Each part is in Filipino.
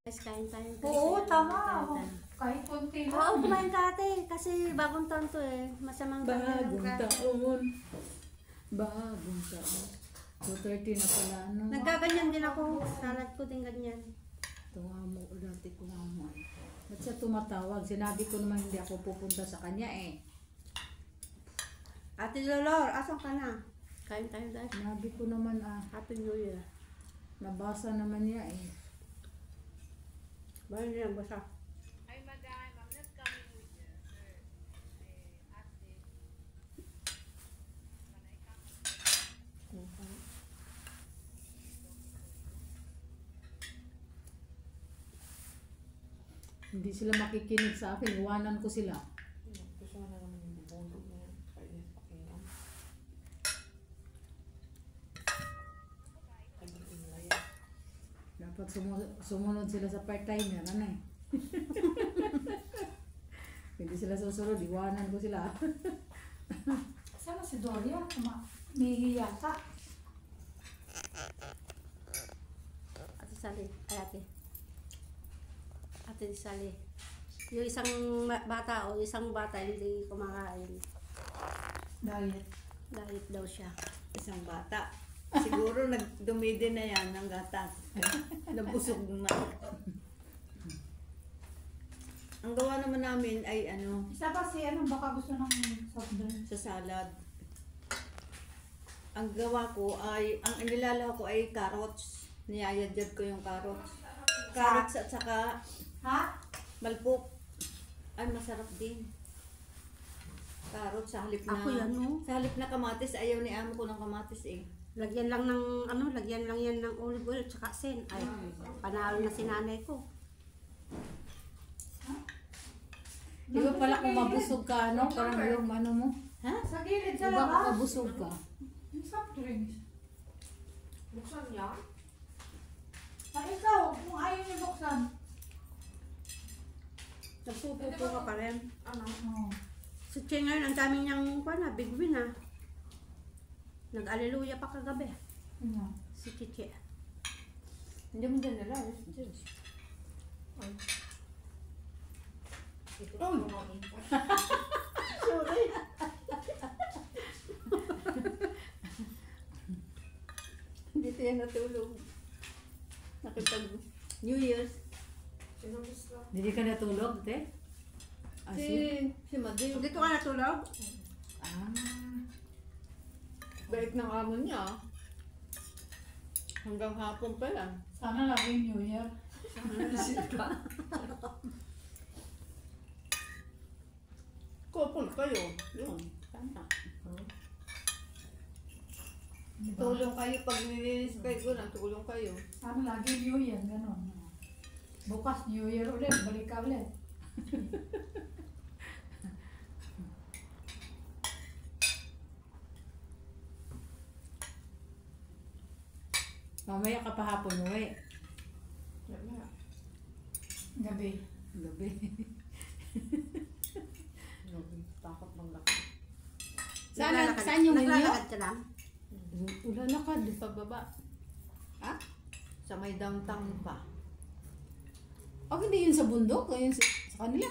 Guys, kain tayo. Oo, tama. Kahit konti lang. Oo, kumain ka ate. Kasi bagong taon to eh. Masamang Bagong taon. Bagong taon. 2:30 na pala, ano? Nagkaganyan din ako. Salad ko din ganyan. Tumamo, dati ko naman. Ba't siya tumatawag? Sinabi ko naman hindi ako pupunta sa kanya eh. Ate Lolor, asan ka na? Kain tayo guys. Sinabi ko naman Happy New Year. nabasa naman niya eh. Bayan niya basa. Hi, madam. I'm not coming with you, sir. Ate. Can I come? Hindi sila makikinig sa akin, iwanan ko sila. Gusto ko na naman yung bubundog na yan. Kainis pakinom. Nag-inlay. Dapat sumunod sila sa part-timer, ano eh. Hindi sila susunod, iwanan ko sila. Sana si Doria? May yata. Ate Sally. Ay ate. Ate Sally. Yung isang bata o isang bata hindi kumakain. Diet. Diet daw siya. Isang bata. Siguro nagdumidi na yan ng gatas. Nabusog na. Ang gawa naman namin ay Isa pa si baka gusto ng soft drink. sa salad. Ang gawa ko ay, ang inilalaw ko ay carrots. Niyayadjad ko yung carrots. Carrots at saka Ha? malpok. Ay, masarap din. Carrots sa halip na, Ako yan, no? sa halip na kamatis. Ayaw ni amo ko ng kamatis eh. Lagyan lang ng lagyan lang yan ng olive oil at saka sen. Ay, panalo na si nanay ko. Di ba pala kung mabusog ka, ano? Parang yung ano mo? Ha? Sa gilid Di sa ba kung labas. mabusog ka? Yung soft drinks. Buksan niya? Ay, ikaw, kung ayaw niyo buksan. Nagpupupo ka pa rin. Ano? Oo. Si Che ngayon, ang daming niyang big win ah. Nag-aleluya pa kagabi. Ano? Si Chiche. Hindi mo din nila. Diyos. Ito ko mga info. Sorry. Dito yan natulog. Nakipag New Year's. Sinabis lang. Hindi ka natulog, te? Si Madi. Dito ka natulog? Ah. Bait ng amo niya. Hanggang hapon pa yan. Sana laging New Year. Couple kayo. Yun. Tama. Tulong kayo pag nilinis kayo doon. Tulong kayo. Sana laging New Year, gano'n. Bukas New Year ulit, balik ka ulit. Mamaya ka pa hapon uwi. Yan na. Gabi. Gabi. Takot ng laki. Saan yung inyo? Naglalakad ka lang? Ulalakad. Pagbaba. Ha? Sa may downtown pa. Oh, hindi yun sa bundok. Yun sa kanila.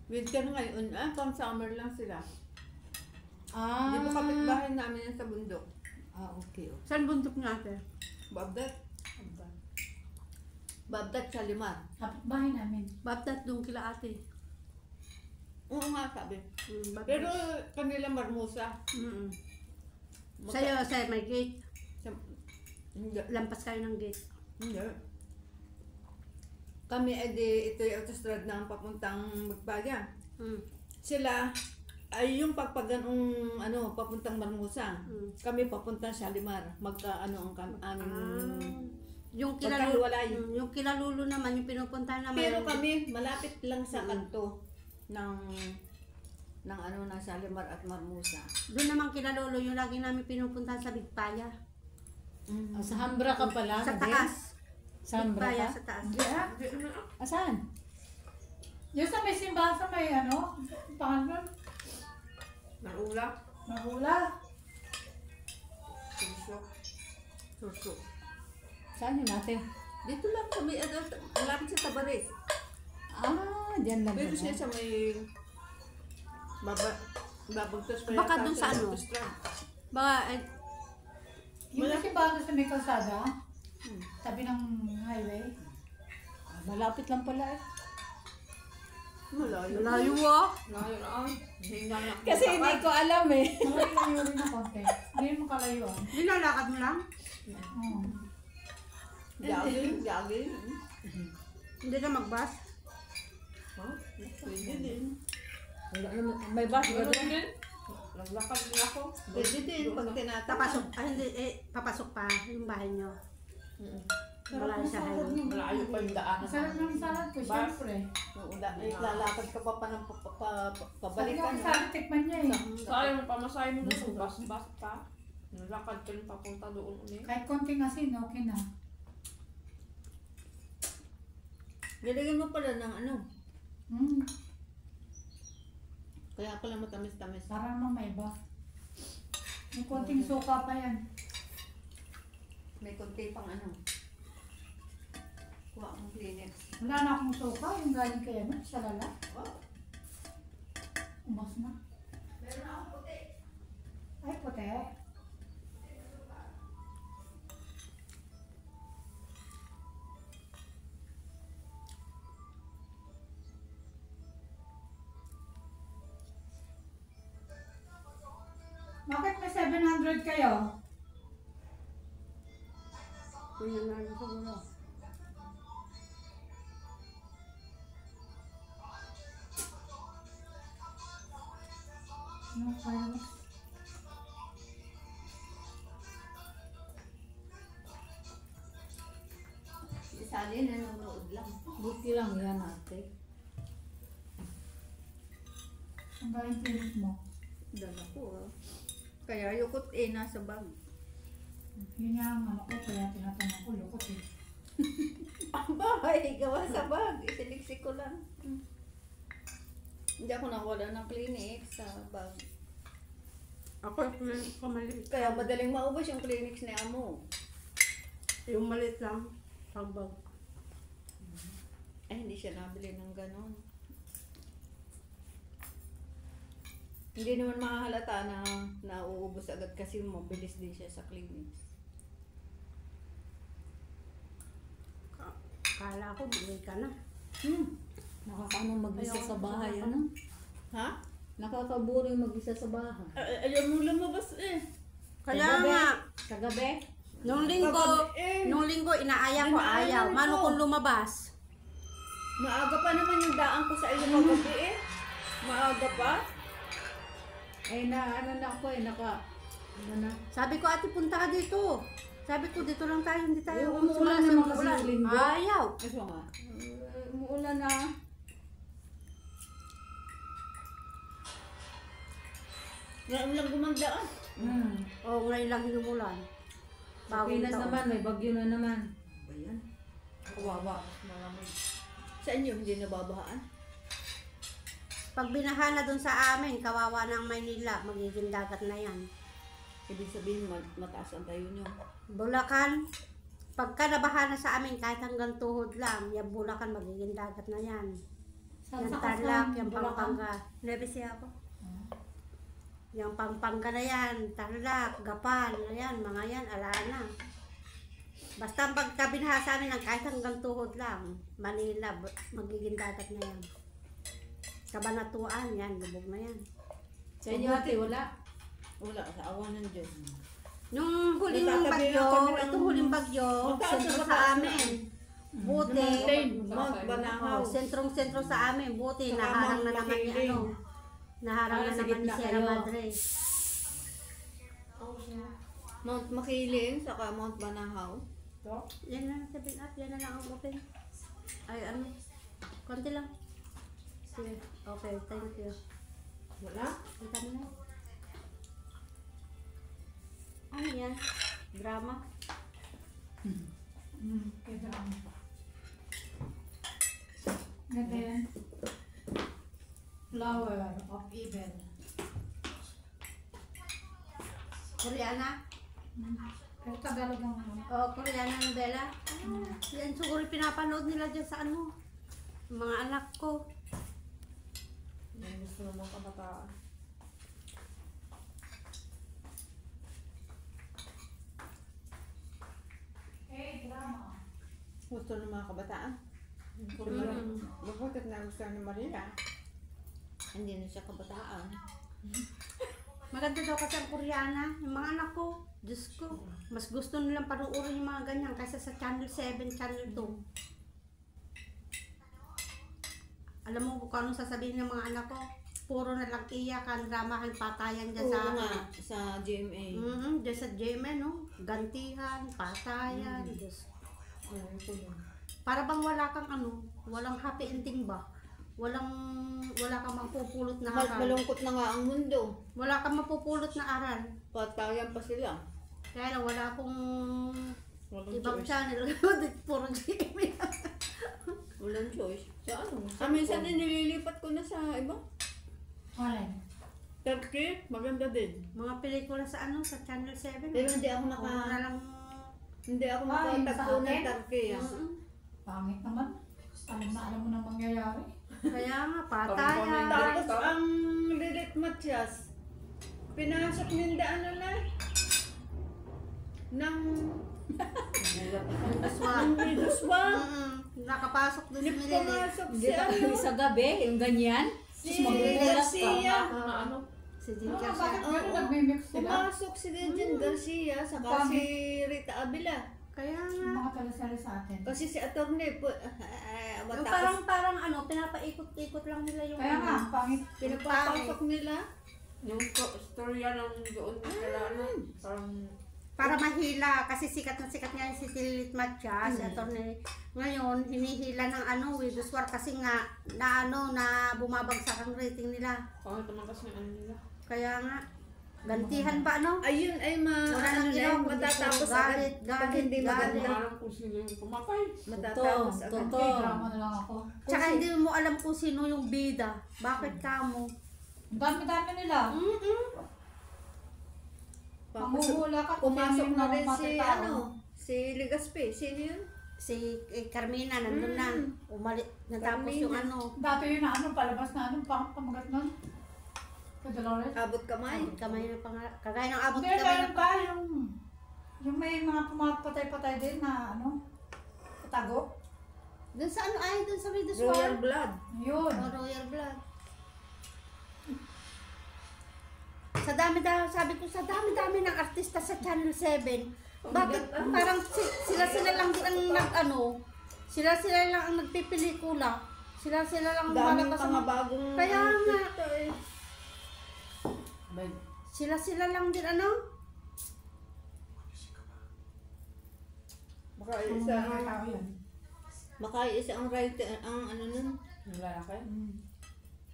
Winter ngayon. Pang summer lang sila. Ah. Di ba kapitbahay namin yan sa bundok? Ah, okay. Saan bundok niya ate? Babdat. Babdat sa Limar. Kapitbahay namin. Babdat doon kila ate. Oo nga sabi. Babdat. Pero kanila marmusa. Sa'yo, may gate. Hindi. Lampas kayo ng gate. Hindi. Kami ito yung autostrad ng papuntang Magpaya. Sila ay yung pagpaganong papuntang Marmusa. Kami papuntang Shalimar. Ang aming Yung Magkahiwalay. yung kilalulo naman, yung pinupunta naman. pero kami malapit lang sa kanto ng Shalimar at Marmusa. Doon naman kilalulo, yung lagi namin pinupunta sa Bigpaya. Ah, sa Hambra ka pala. Sa hindi? taas. Sa Hambra Bigpaya ka? sa taas. Hindi ah. Asan? Yung sa may simbahan sa may pangalan, Naula. mahula. Suso. Suso. Saan yun natin? Dito lang sa may adult, malapit sa Tabares. Ah, dyan lang. Pero pala. siya sa may babagtas pa Baka yata dun sa ano? restaurant. Baka, Yung kasi bago sa may kalsada, tabi ng highway. Malapit lang pala eh. Malayo. malayo ah. Layo na ay. Hindi na lang. Kasi hindi ko alam eh. Malayo rin na konti. Hindi mo kalayuan. Nilalakad mo lang? Oo. Jogging. Hindi ka mag-bus? Ha? Pwede din. Wala naman. May bus ba Ano doon? din? Naglakad din ako. Pwede din pag tinatanong. Papasok, hindi, papasok pa yung bahay nyo. Wala sa highway. Malayo pa yung daanan. Masarap ng salad ko, Bus. syempre. Lalakad ka pa ng Sabi pabalikan. ko salad, tikman niya eh. Sayang pamasahe mo na sa bus pa. Nalakad ka rin papunta doon ulit. Kahit konting asin, okay na. Nilagyan mo pala ng ano. Mm, Kaya pala matamis-tamis. para namang may iba. May konting suka pa yan. May konti pang ano. Kuha akong Kleenex. Wala na akong suka, yung galing kaya na, sa lala. Umas na. Meron akong puti. Ay, puti. Bakit may 700 kayo? Yun na lang siguro. Ano kaya? Si Sally nanonood lang. Buti lang yan ate. Ang galing clinic mo. Dala ko ah. Kaya yukot nasa bag. Yun nga ang ano ko, kaya tinatanong ko, lukot eh. Ang bahay, gawa sa bag. Isiliksik ko lang. Hindi ako nawala ng Kleenex sa bag. Ako, yung maliit. Kaya madaling maubos yung Kleenex na amo. Yung maliit lang. Pagbag. Ay, hindi siya nabili ng ganon. Hindi naman makahalata na nauubos agad kasi mabilis din siya sa Kleenex. Kala ko, bili ka na. Nakakaano mag-isa sa bahay, ano? Ha? Nakakaboring mag-isa sa bahay. Ayaw mo lumabas eh. Kaya Sa gabi. nga, Sa gabi? nung linggo, inaaya ko, ayaw. Mano kung lumabas? Maaga pa naman yung daan ko sa iyo kagabi eh. Maaga pa. Eh, ano na ako eh, ano na? Sabi ko, ate, punta ka dito. Sabi ko, dito lang tayo, hindi tayo. Yung umuulan naman kasi Umuulan. yung linggo. Ayaw. Kasi nga, umuulan na. Ngayon lang gumandaan. Oo, ngayon lang hinumulan. Sa Pinas naman, may bagyo na naman. Ba yan? Kawawa. Malamig. Sa inyo hindi nababahaan? Pag binaha na dun sa amin, kawawa ng Maynila, magiging dagat na yan. Ibig sabihin mataas ang tayo nyo. Bulacan, pagka nabaha na sa amin, kahit hanggang tuhod lang, yung Bulacan, magiging dagat na yan. Saan Yung sa Tarlac, kasang yung Bulacan? Pampanga. Nebesi ako. Yung Pampanga na yan, Tarlac, Gapan, ayan, mga yan, ala na. Basta pagka binaha sa amin, kahit hanggang tuhod lang, Manila, magiging dagat na yan. Kabanatuan, yan, lubog na yan. Sa inyo ate, wala. Wala, sa awa ng Diyos. Nung huling Nagtatabi bagyo, lang kami ng- itong huling bagyo, Mataas sentro na sa mataas amin. Buti. Mount Banahaw. Sentrong-sentro sa amin. Buti, Saka naharang Mount na naman ni Makiling. ano. Naharang Ah, na sa naman ni gitna Sierra kayo. Madre. Mount Makiling, saka Mount Banahaw. Yan na, 7 up. Yan na lang ang open. Ay, ano. Konti lang. Sige. Okay, thank you. Wala? Kita mo na. Ano yan? Drama? Kaya ganda yan. Flower of Evil. Koreana? Kahit Tagalog ang ano. Oh, Koreana novela. Yan siguro pinapanood nila dyan sa ano. Mga anak ko. Yan gusto ng mga kabataan. Drama. Gusto ng mga kabataan. Korean. Bakit na gusto ni Maria? Hindi na siya kabataan. Maganda daw kasi ang Koreana. Yung mga anak ko, Diyos ko, mas gusto nilang panoorin yung mga ganyan kaysa sa Channel 7, Channel 2. Alam mo kung anong sasabihin ng mga anak ko? Puro na lang iyakan, dramahan, patayan dyan Oo sa nga, sa GMA. Dyan sa GMA, no? Gantihan, patayan, Diyos. Ayun, ito yun. Para bang wala kang ano, walang happy ending ba? Wala kang mapupulot na aral. Malungkot na nga ang mundo. Wala kang mapupulot na aral. Patayan pa sila. Kaya lang wala akong Walang ibang choice. channel. Puro GMA. Walang choice. Sa ano? Minsan din nililipat ko na sa iba. Alin? Turkey, maganda din. Mga pelikula sa ano, sa Channel 7. Pero hindi ako Puro na lang. Hindi ako Ay, makatagpo sa ng akin? Turkey. Pangit naman. Alam mo nang mangyayari. Kaya nga, patayan. Tapos ang Lilit Matias, pinasok ninda ano na, ng Aswang. Biduswang. Nakapasok doon si Mililit. Pumasok Hindi si ka ano, sa gabi, yung ganyan. si Tapos magugulat ka. Garcia. Na ano? Si Jim Bakit Garcia. gano'n nagmimix sila? Pumasok si Regine Garcia, saka si Rita Avila. Kaya nga. Yung mga talasali sa atin. Kasi si attorney po, Yung matapos parang ano, pinapaikot-ikot lang nila yung Kaya nga, pangit. pinapapasok nila. Yung storya ng doon nila, ano, parang para mahila kasi sikat na sikat nga si Lilit Matias, attorney. Ngayon, hinihila ng ano, Widows War kasi nga na bumabagsak ang rating nila. pangit naman kasi ng ano nila. Kaya nga, gantihan ba ano? Ayun ay Wala ano nang na ilaw, yun, kundi matatapos puro agad. galit, Pag galit, hindi Hindi ko maganda, alam kung sino yung pumatay. matatapos agad. Totoo. Drama na lang ako. Tsaka hindi mo alam kung sino yung bida. Bakit kamo? Ang dami-dami nila. Manghuhula ka kung Pumasok sino na yung rin mga si tao. si Legaspi. Sino yun? Si Carmina nandun na. Natapos Carmina. yung ano. Dati yun na ano, palabas na ano, pamagat nun. Sa Dolores. Abot kamay. Kamay na pangarap. Kagaya ng abot Hindi, kamay meron na pa yung may mga pumapatay-patay din na ano, patago. Doon sa ano ay, doon sa Widows Royal War. Blood. Yun. Royal Blood. Sa dami-dami, sabi ko, sa dami-dami ng artista sa Channel 7. Bakit parang sila lang din ang sila lang ang nagpipelikula. Sila lang ang Daming lumalabas mga ng- bagong Kaya nga. artista eh. Sila lang din ano? Makaisa Mga tao yan. makaisa ang writer, ang ano nun. Yung lalaki.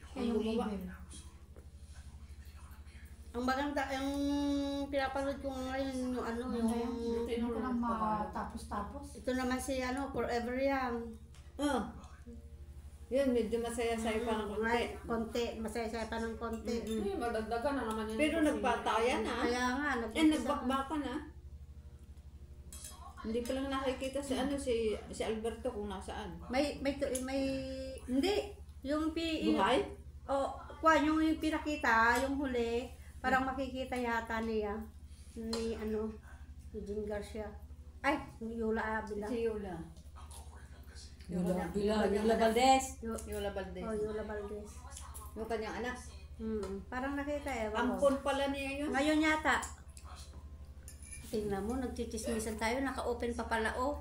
Kaya yung evil. Ang maganda, yung pinapanood ko ngayon, yung ano, yung... Hindi ko lang matapos-tapos. Ito naman si ano, Forever Young. Oh. Yun, medyo masaya-saya pa ng konti. Konti, masaya-saya pa ng konti. Ay, madagdagan na naman yan. Pero kasi- nagpatayan na. Kaya nga, Nagbakbakan na. Hindi pa lang nakikita si ano si Alberto kung nasaan. May, hindi. Yung Buhay? yung pinakita, yung huli, parang makikita yata niya, ni Jim Garcia. Ay, ni Yula Avila. Si Yola. Yula Valdez. Yola Valdez. Yula Valdez. Yung kanyang anak. Parang nakita eh. Ewan ko. Ampon pala niya yun. Ngayon yata. Tingnan mo, nagchichismisan tayo, naka-open pa pala, oh.